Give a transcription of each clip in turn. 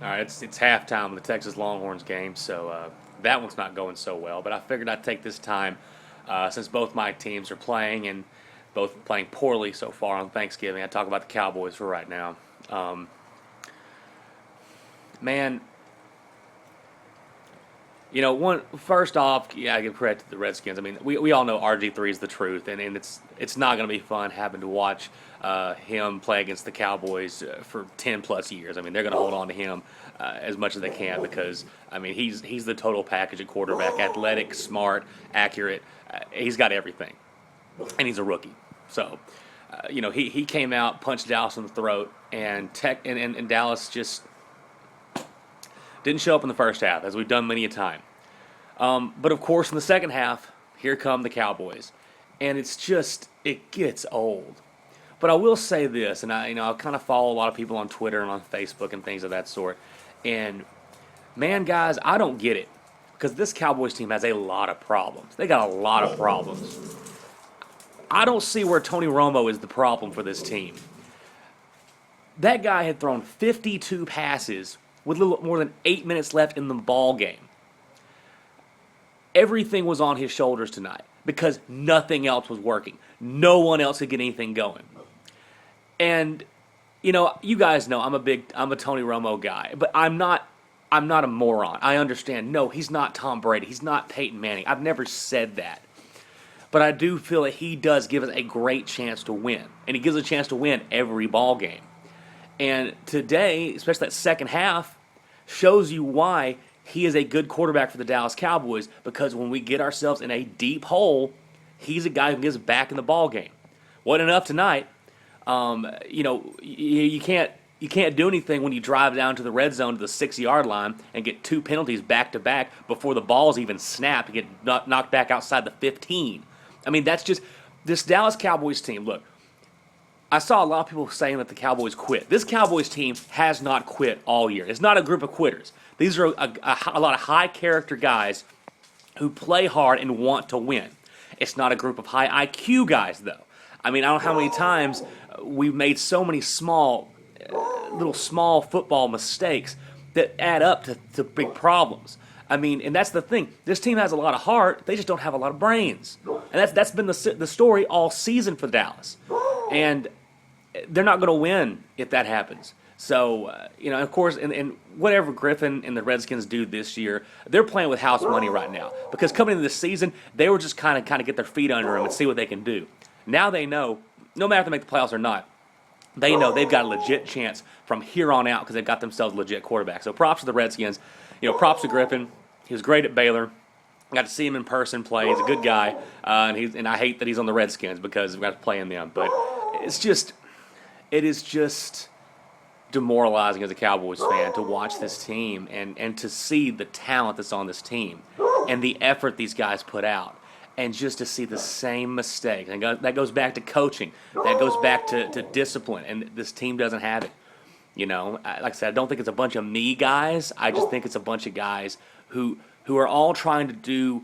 All right, it's halftime of the Texas Longhorns game, so that one's not going so well. But I figured I'd take this time, since both my teams are playing and both playing poorly so far on Thanksgiving. I'd talk about the Cowboys for right now. Um, Man, one first off, yeah, I give credit to the Redskins. I mean, we all know RG3 is the truth, and it's not going to be fun having to watch him play against the Cowboys for 10 plus years. I mean, they're going to hold on to him as much as they can because I mean he's the total package at quarterback: athletic, smart, accurate. He's got everything, and he's a rookie. So, he came out, punched Dallas in the throat, and Dallas just didn't show up in the first half, as we've done many a time. But of course, in the second half, here come the Cowboys, and it gets old. But I will say this, and I kind of follow a lot of people on Twitter and on Facebook and things of that sort. And man, guys, I don't get it because this Cowboys team has a lot of problems. They got a lot of problems. I don't see where Tony Romo is the problem for this team. That guy had thrown 52 passes with a little more than 8 minutes left in the ball game. Everything was on his shoulders tonight because nothing else was working. No one else could get anything going. And you guys know I'm a Tony Romo guy, but I'm not a moron. I understand. No, he's not Tom Brady. He's not Peyton Manning. I've never said that. But I do feel that he does give us a great chance to win. And he gives us a chance to win every ball game. And today, especially that second half, shows you why he is a good quarterback for the Dallas Cowboys, because when we get ourselves in a deep hole, he's a guy who gets back in the ball game. Wasn't enough tonight. You can't do anything when you drive down to the red zone to the 6-yard line and get 2 penalties back to back before the ball's even snapped and get knocked back outside the 15. I mean, that's just this Dallas Cowboys team. Look, I saw a lot of people saying that the Cowboys quit. This Cowboys team has not quit all year. It's not a group of quitters. These are a lot of high-character guys who play hard and want to win. It's not a group of high IQ guys, though. I mean, I don't know how many times we've made so many little small football mistakes that add up to big problems. I mean, and that's the thing. This team has a lot of heart. They just don't have a lot of brains. And that's been the story all season for Dallas. And they're not going to win if that happens. So, of course, and whatever Griffin and the Redskins do this year, they're playing with house money right now. Because coming into this season, they were just kind of get their feet under them and see what they can do. Now they know, no matter if they make the playoffs or not, they know they've got a legit chance from here on out because they've got themselves a legit quarterback. So props to the Redskins. Props to Griffin. He was great at Baylor. Got to see him in person play. He's a good guy. And I hate that he's on the Redskins because we've got to play in them. But it is just demoralizing as a Cowboys fan to watch this team and to see the talent that's on this team and the effort these guys put out. And just to see the same mistake. And that goes back to coaching. That goes back to discipline. And this team doesn't have it. Like I said, I don't think it's a bunch of me guys. I just think it's a bunch of guys who are all trying to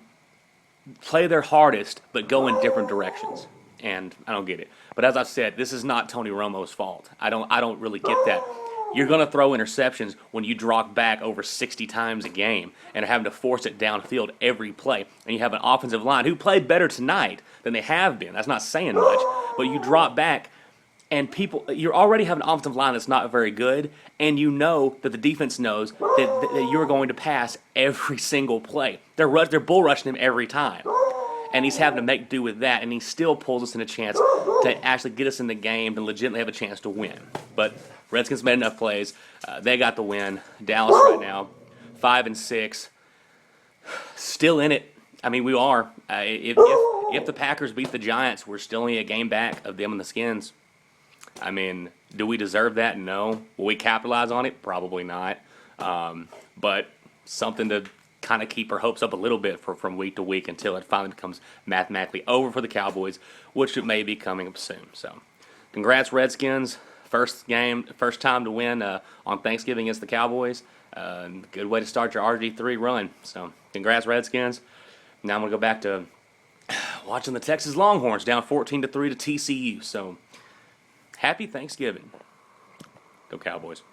play their hardest but go in different directions. And I don't get it. But as I said, this is not Tony Romo's fault. I don't really get that. You're going to throw interceptions when you drop back over 60 times a game and are having to force it downfield every play. And you have an offensive line who played better tonight than they have been. That's not saying much. But you drop back and you already have an offensive line that's not very good, and you know that the defense knows that you're going to pass every single play. They're bull rushing him every time. And he's having to make do with that, and he still pulls us in a chance to actually get us in the game and legitimately have a chance to win. But Redskins made enough plays. They got the win. Dallas right now, 5-6, still in it. I mean, we are. If the Packers beat the Giants, we're still only a game back of them and the Skins. I mean, do we deserve that? No. Will we capitalize on it? Probably not. But something to kind of keep our hopes up a little bit from week to week until it finally becomes mathematically over for the Cowboys, which it may be coming up soon. So, congrats, Redskins. First time to win on Thanksgiving against the Cowboys. Good way to start your RG3 run. So, congrats, Redskins. Now I'm going to go back to watching the Texas Longhorns down 14-3 to TCU. So, happy Thanksgiving. Go Cowboys.